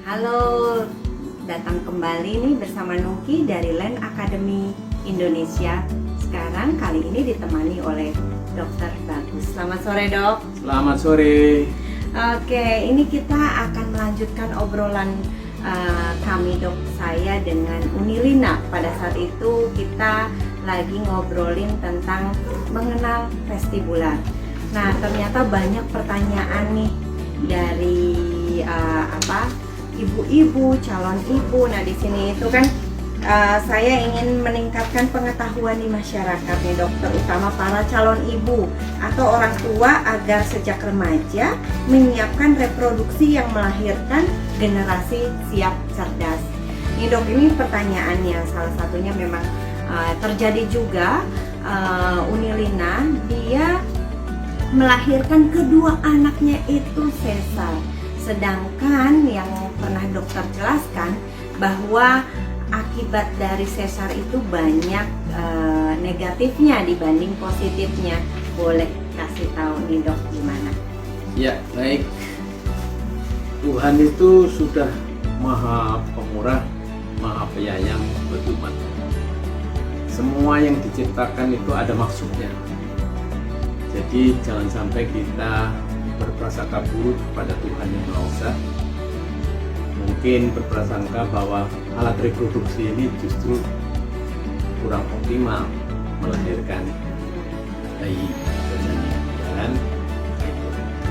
Halo, datang kembali nih bersama Nuki dari Land Academy Indonesia. Sekarang kali ini ditemani oleh Dokter Bagus. Selamat sore, Dok. Selamat sore. Oke, ini kita akan melanjutkan obrolan kami, Dok, saya dengan Unilina. Pada saat itu kita lagi ngobrolin tentang mengenal vestibular. Nah, ternyata banyak pertanyaan nih dari ibu-ibu, calon ibu. Nah, di sini itu kan saya ingin meningkatkan pengetahuan di masyarakat nih, Dok, terutama para calon ibu atau orang tua agar sejak remaja menyiapkan reproduksi yang melahirkan generasi siap cerdas. Nih, Dok, ini pertanyaannya salah satunya memang terjadi juga. Unilina dia melahirkan kedua anaknya itu sesar. Sedangkan yang pernah dokter jelaskan bahwa akibat dari sesar itu banyak negatifnya dibanding positifnya. Boleh kasih tahu nih, Dok, gimana? Ya, baik. Tuhan itu sudah Maha Pemurah, Maha Penyayang bagi umat. Semua yang diciptakan itu ada maksudnya. Jadi jangan sampai kita berprasangka buruk pada Tuhan yang Maha Esa. Mungkin berprasangka bahwa alat reproduksi ini justru kurang optimal melahirkan bayi dan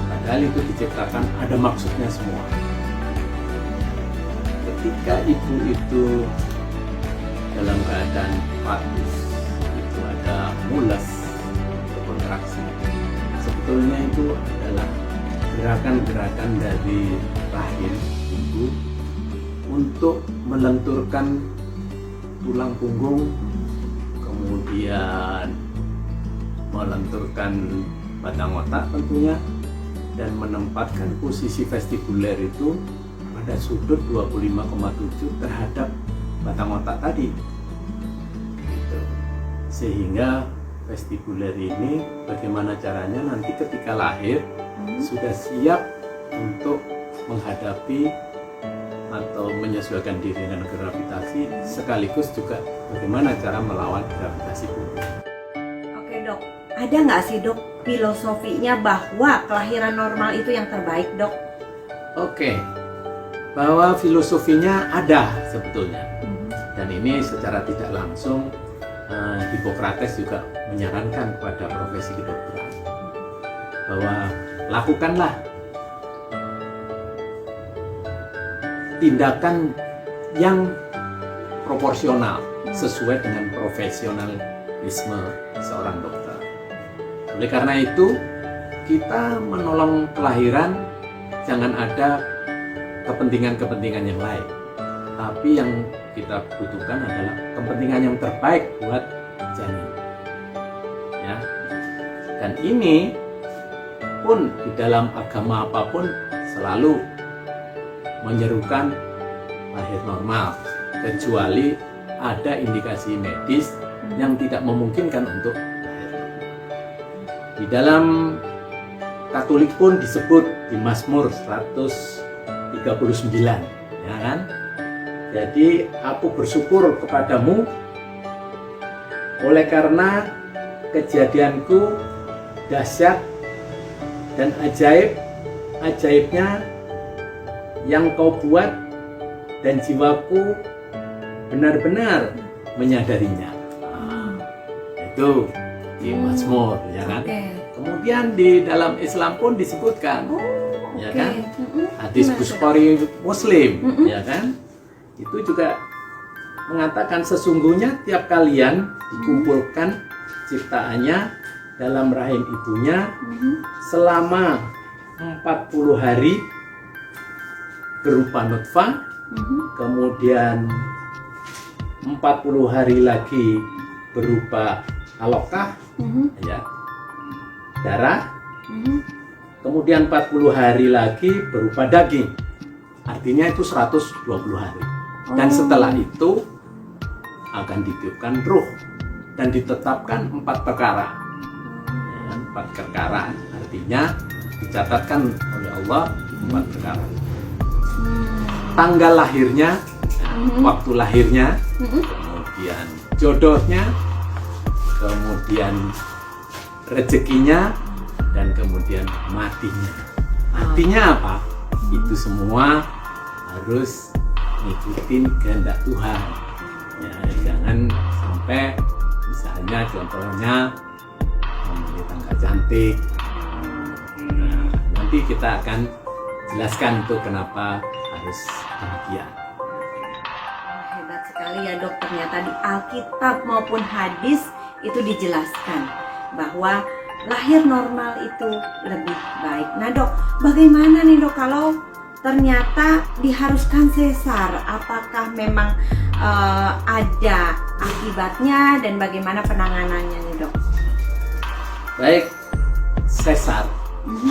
padahal itu diciptakan ada maksudnya semua. Ketika ibu itu dalam keadaan patus, itu ada mulas kontraksi, sebetulnya itu adalah gerakan-gerakan dari rahim ibu untuk melenturkan tulang punggung, kemudian melenturkan batang otak tentunya, dan menempatkan posisi vestibuler itu pada sudut 25,7 terhadap batang otak tadi gitu. Sehingga vestibuler ini bagaimana caranya nanti ketika lahir sudah siap untuk menghadapi atau menyesuaikan diri dengan gravitasi, sekaligus juga bagaimana cara melawan gravitasi bumi. Oke, Dok, ada nggak sih, Dok, filosofinya bahwa kelahiran normal itu yang terbaik, Dok? Oke, bahwa filosofinya ada sebetulnya, dan ini secara tidak langsung Hippocrates juga menyarankan kepada profesi kedokteran bahwa lakukanlah tindakan yang proporsional sesuai dengan profesionalisme seorang dokter. Oleh karena itu, kita menolong kelahiran jangan ada kepentingan-kepentingan yang lain, tapi yang kita butuhkan adalah kepentingan yang terbaik buat janin. Ya. Dan ini pun di dalam agama apapun selalu menyerukan lahir normal, kecuali ada indikasi medis yang tidak memungkinkan untuk lahir normal. Di dalam Katolik pun disebut di Mazmur 139, ya kan? Jadi aku bersyukur kepadamu oleh karena kejadianku dahsyat dan ajaibnya yang kau buat, dan jiwaku benar-benar menyadarinya. Itu di Mazmur, ya kan? Kemudian di dalam Islam pun disebutkan, ya kan? Hadis Bukhari Muslim, ya kan? Itu juga mengatakan sesungguhnya tiap kalian dikumpulkan ciptaannya dalam rahim ibunya selama 40 hari berupa nutfah, kemudian 40 hari lagi berupa alaqah, ya, darah, kemudian 40 hari lagi berupa daging. Artinya itu 120 hari. Dan setelah itu akan ditiupkan ruh dan ditetapkan 4 perkara. Ya, 4 perkara artinya dicatatkan oleh Allah 4 perkara. tanggal lahirnya, waktu lahirnya, Mhm. kemudian jodohnya, kemudian rezekinya, dan kemudian matinya. Matinya apa? Itu semua harus ngikutin kehendak Tuhan. Ya, jangan sampai misalnya contohnya memilih tanggal cantik. Nah, nanti kita akan jelaskan itu kenapa harus demikian. Hebat sekali ya dok, ternyata di Alkitab maupun hadis itu dijelaskan bahwa lahir normal itu lebih baik. Nah dok, bagaimana nih dok kalau ternyata diharuskan sesar? Apakah memang ada akibatnya dan bagaimana penanganannya nih dok? Baik, sesar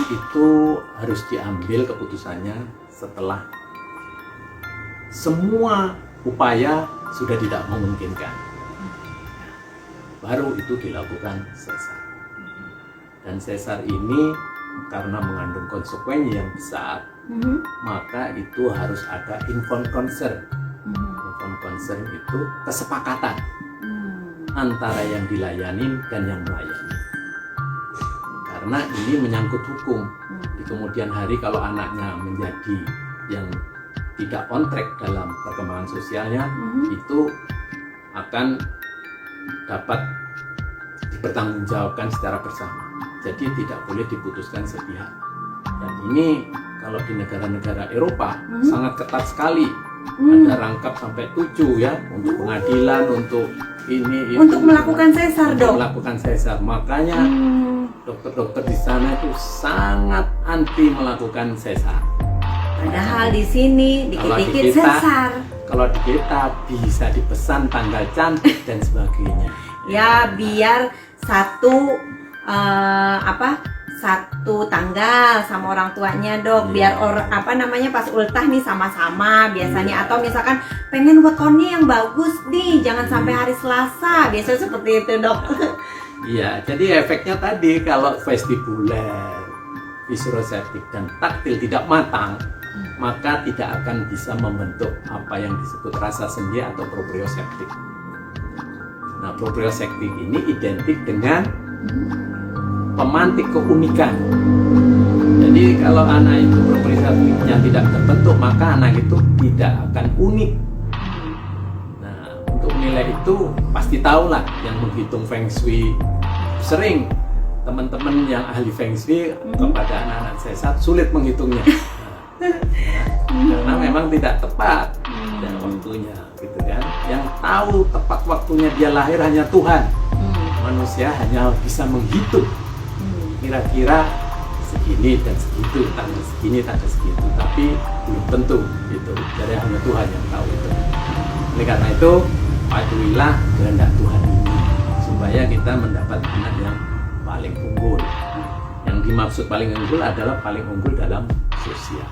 itu harus diambil keputusannya setelah semua upaya sudah tidak memungkinkan. Baru itu dilakukan sesar. Dan sesar ini karena mengandung konsekuensi yang besar, maka itu harus ada informed consent. Informed consent itu kesepakatan antara yang dilayani dan yang melayani. Karena ini menyangkut hukum. Di kemudian hari kalau anaknya menjadi yang tidak on track dalam perkembangan sosialnya, itu akan dapat dipertanggungjawabkan secara bersama. Jadi tidak boleh diputuskan sepihak. Dan ini kalau di negara-negara Eropa sangat ketat sekali. Ada rangkap sampai 7 ya untuk pengadilan, untuk ini Untuk melakukan sesar untuk dok. melakukan sesar. Makanya dokter-dokter di sana itu sangat anti melakukan sesar. Padahal di sini Kalau di dikit-dikit kita- sesar. Kalau di kita bisa dipesan tanggal cantik dan sebagainya. Ya biar satu satu tanggal sama orang tuanya dok, biar pas ultah nih sama-sama biasanya, atau misalkan pengen wetonnya yang bagus nih jangan sampai hari Selasa, biasanya seperti itu dok. Iya, jadi efeknya tadi kalau vestibuler, visceroseptik dan taktil tidak matang, maka tidak akan bisa membentuk apa yang disebut rasa sendi atau proprioseptik. Nah, proprioseptik ini identik dengan pemantik keunikan. Jadi kalau anak itu proprioseptiknya tidak terbentuk, maka anak itu tidak akan unik. Nah, untuk menilai itu pasti tahulah yang menghitung Feng Shui. Sering teman-teman yang ahli Feng Shui kepada anak-anak sesat sulit menghitungnya. Karena memang tidak tepat dan waktunya, gitu kan. Yang tahu tepat waktunya dia lahir hanya Tuhan. Manusia hanya bisa menghitung kira-kira segini dan segitu, tanggal segini, tanggal segitu, tapi belum tentu gitu. Jadi hanya Tuhan yang tahu itu. Oleh karena itu, patuhilah kehendak Tuhan ini supaya kita mendapat anak yang paling unggul. Yang dimaksud paling unggul adalah paling unggul dalam sosial.